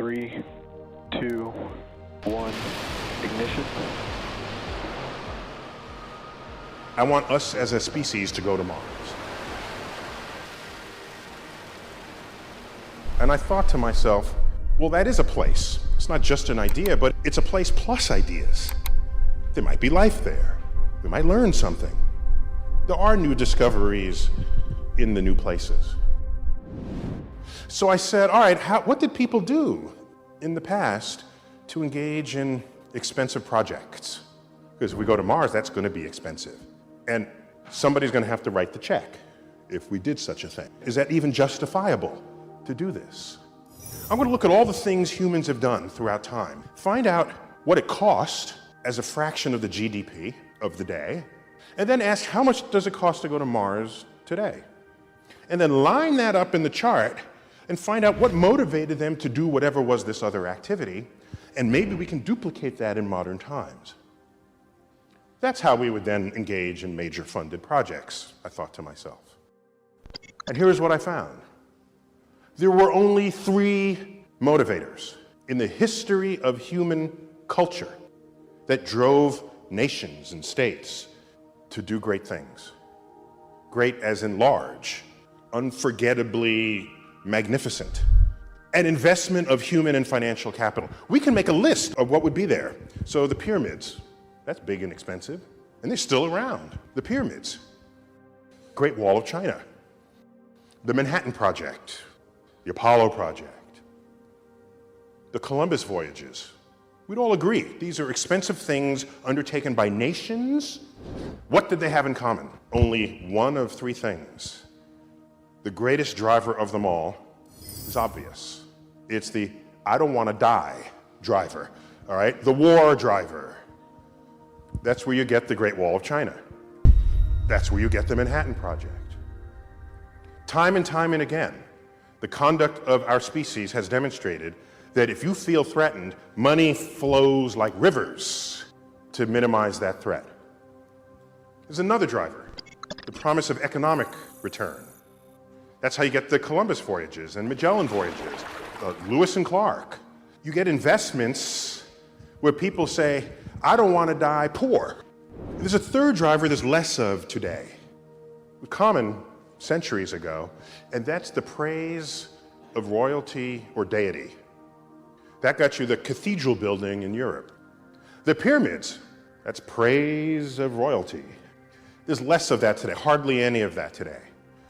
3, 2, 1, ignition. I want us as a species to go to Mars. And I thought to myself, well, that is a place. It's not just an idea, but it's a place plus ideas. There might be life there. We might learn something. There are new discoveries in the new places. So I said, all right, what did people do in the past to engage in expensive projects? Because if we go to Mars, that's going to be expensive. And somebody's going to have to write the check if we did such a thing. Is that even justifiable to do this? I'm going to look at all the things humans have done throughout time, find out what it cost as a fraction of the GDP of the day, and then ask how much does it cost to go to Mars today? And then line that up in the chart and find out what motivated them to do whatever was this other activity, and maybe we can duplicate that in modern times. That's how we would then engage in major funded projects, I thought to myself. And here's what I found. There were only 3 motivators in the history of human culture that drove nations and states to do great things. Great as in large, unforgettably magnificent. An investment of human and financial capital. We can make a list of what would be there. So the pyramids, that's big and expensive, and they're still around. The pyramids. Great Wall of China. The Manhattan Project. The Apollo Project. The Columbus voyages. We'd all agree, these are expensive things undertaken by nations. What did they have in common? Only one of 3 things. The greatest driver of them all is obvious. It's the I don't want to die driver, all right? The war driver. That's where you get the Great Wall of China. That's where you get the Manhattan Project. Time and again, the conduct of our species has demonstrated that if you feel threatened, money flows like rivers to minimize that threat. There's another driver, the promise of economic return. That's how you get the Columbus voyages and Magellan voyages, Lewis and Clark. You get investments where people say, I don't want to die poor. There's a third driver there's less of today, common centuries ago, and that's the praise of royalty or deity. That got you the cathedral building in Europe. The pyramids, that's praise of royalty. There's less of that today, hardly any of that today.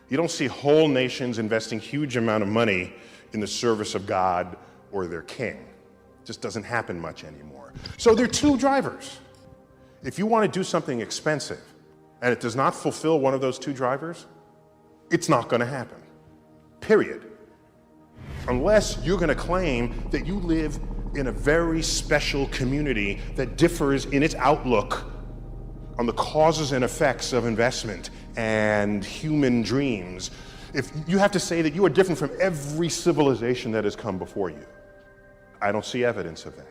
You don't see whole nations investing huge amount of money in the service of God or their king. It just doesn't happen much anymore. So there are 2 drivers. If you want to do something expensive and it does not fulfill one of those 2 drivers, it's not going to happen, period. Unless you're going to claim that you live in a very special community that differs in its outlook on the causes and effects of investment and human dreams. If you have to say that you are different from every civilization that has come before you. I don't see evidence of that.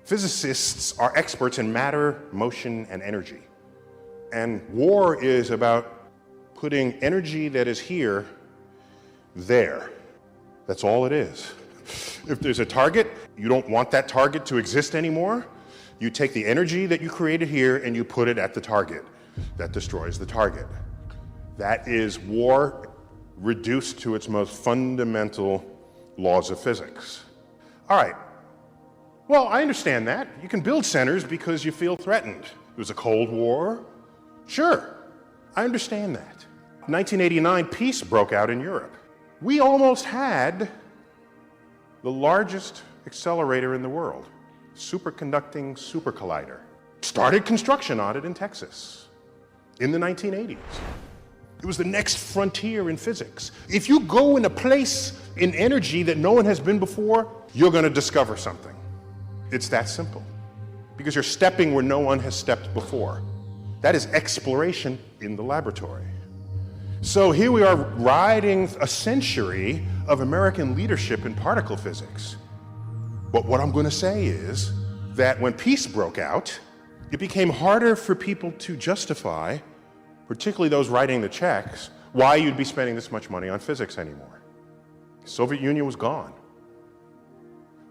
Physicists are experts in matter, motion, and energy. And war is about putting energy that is here, there. That's all it is. If there's a target, you don't want that target to exist anymore, you take the energy that you created here and you put it at the target. That destroys the target. That is war reduced to its most fundamental laws of physics. All right. Well, I understand that. You can build centers because you feel threatened. It was a Cold War. Sure, I understand that. 1989, peace broke out in Europe. We almost had the largest accelerator in the world, superconducting super collider. Started construction on it in Texas in the 1980s. It was the next frontier in physics. If you go in a place in energy that no one has been before, you're going to discover something. It's that simple. Because you're stepping where no one has stepped before. That is exploration in the laboratory. So here we are riding a century of American leadership in particle physics. But what I'm going to say is that when peace broke out, it became harder for people to justify, particularly those writing the checks, why you'd be spending this much money on physics anymore. The Soviet Union was gone.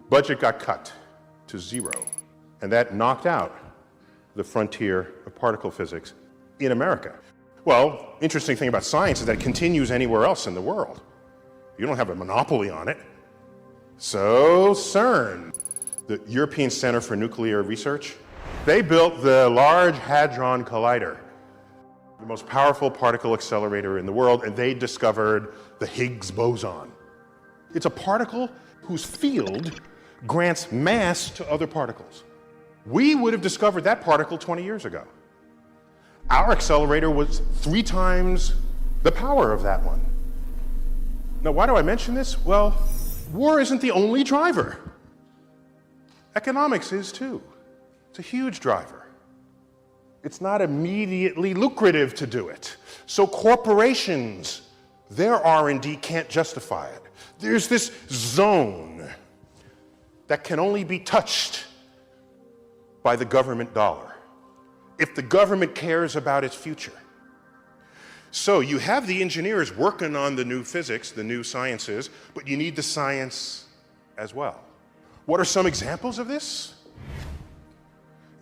budget got cut to zero, and that knocked out the frontier of particle physics in America. Well, interesting thing about science is that it continues anywhere else in the world. You don't have a monopoly on it. So CERN, the European Center for Nuclear Research, they built the Large Hadron Collider, the most powerful particle accelerator in the world, and they discovered the Higgs boson. It's a particle whose field grants mass to other particles. We would have discovered that particle 20 years ago. Our accelerator was 3 times the power of that one. Now, why do I mention this? Well, war isn't the only driver. Economics is too. It's a huge driver. It's not immediately lucrative to do it. So corporations, their R&D can't justify it. There's this zone that can only be touched by the government dollar, if the government cares about its future. So you have the engineers working on the new physics, the new sciences, but you need the science as well. What are some examples of this?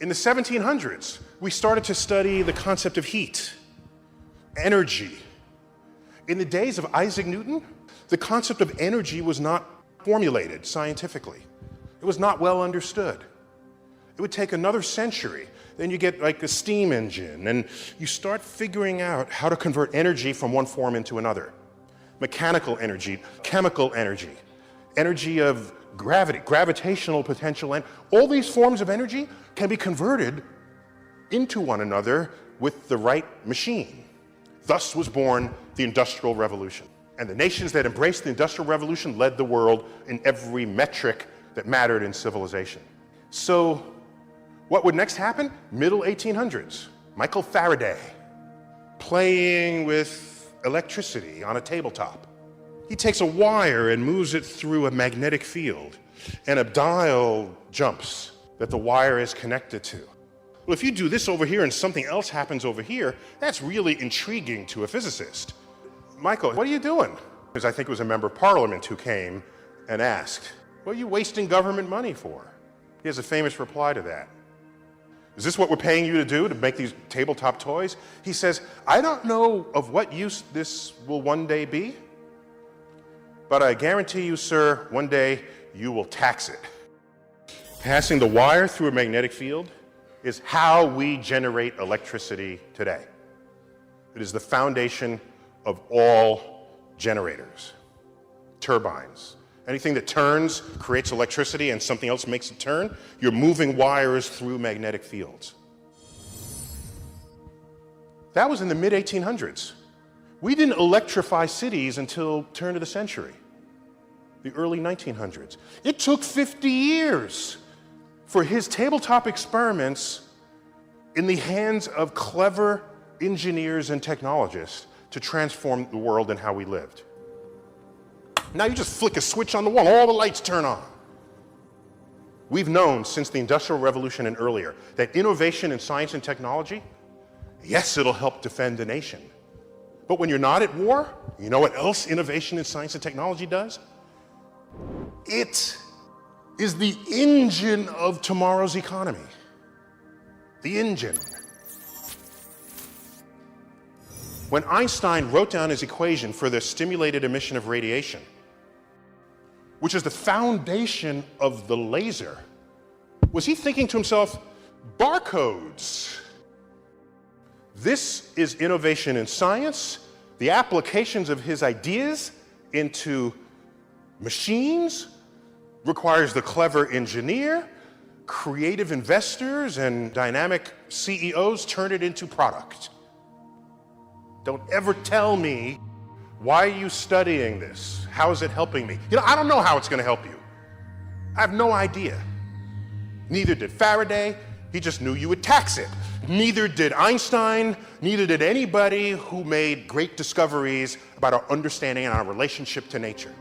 In the 1700s, we started to study the concept of heat, energy. In the days of Isaac Newton, the concept of energy was not formulated scientifically. It was not well understood. It would take another century. Then you get like a steam engine, and you start figuring out how to convert energy from one form into another. Mechanical energy, chemical energy, energy of gravity, gravitational potential, and all these forms of energy can be converted into one another with the right machine. Thus was born the Industrial Revolution. And the nations that embraced the Industrial Revolution led the world in every metric that mattered in civilization. So, what would next happen? Middle 1800s. Michael Faraday, playing with electricity on a tabletop. He takes a wire and moves it through a magnetic field, and a dial jumps that the wire is connected to. Well, if you do this over here and something else happens over here, that's really intriguing to a physicist. Michael, what are you doing? Because I think it was a member of parliament who came and asked, what are you wasting government money for? He has a famous reply to that. Is this what we're paying you to do, to make these tabletop toys? He says, I don't know of what use this will one day be, but I guarantee you, sir, one day you will tax it. Passing the wire through a magnetic field is how we generate electricity today. It is the foundation of all generators, turbines. Anything that turns creates electricity and something else makes it turn. You're moving wires through magnetic fields. That was in the mid-1800s. We didn't electrify cities until turn of the century, the early 1900s. It took 50 years for his tabletop experiments in the hands of clever engineers and technologists to transform the world and how we lived. Now you just flick a switch on the wall, all the lights turn on. We've known since the Industrial Revolution and earlier that innovation in science and technology, yes, it'll help defend the nation. But when you're not at war, you know what else innovation in science and technology does? It is the engine of tomorrow's economy. The engine. When Einstein wrote down his equation for the stimulated emission of radiation, which is the foundation of the laser, was he thinking to himself, barcodes? This is innovation in science, the applications of his ideas into machines requires the clever engineer, creative investors, and dynamic CEOs turn it into product. Don't ever tell me, why are you studying this? How is it helping me? You know, I don't know how it's going to help you. I have no idea. Neither did Faraday. He just knew you would tax it. Neither did Einstein. Neither did anybody who made great discoveries about our understanding and our relationship to nature.